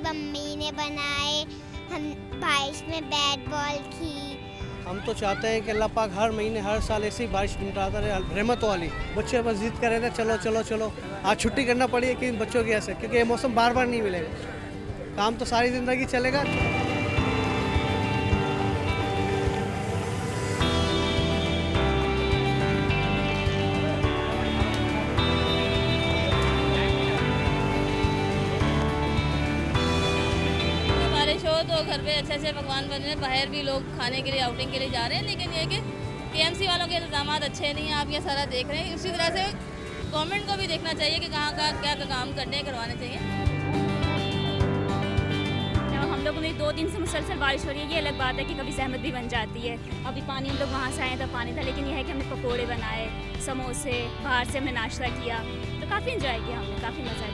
Mummy ने बनाए, हम बारिश में बैट बॉल की। हम तो चाहते हैं कि अल्लाह पाक हर महीने हर साल ऐसी बारिश निकालता रहे, रहमत वाली। बच्चे बस जिद कर रहे थे चलो चलो चलो, आज छुट्टी करना पड़ी है कि बच्चों की ऐसे, क्योंकि ये मौसम बार बार नहीं मिलेगा, काम तो सारी ज़िंदगी चलेगा। बारिश हो तो घर पे अच्छे अच्छे पकवान बन रहे हैं, बाहर भी लोग खाने के लिए आउटिंग के लिए जा रहे हैं, लेकिन ये कि केएमसी वालों के इंतजाम अच्छे नहीं हैं। आप ये सारा देख रहे हैं। उसी तरह से गवर्नमेंट को भी देखना चाहिए कि कहाँ का क्या काम करवाने चाहिए। हम लोगों में 2 दिन से मुसलसल बारिश हो रही है। ये अलग बात है कि कभी सहमत भी बन जाती है। अभी पानी हम लोग वहाँ से आए तब पानी था, लेकिन यह है कि हमने पकोड़े बनाए, समोसे, बाहर से हमने नाश्ता किया, तो काफ़ी इंजॉय किया हमने, काफ़ी मज़ा आया।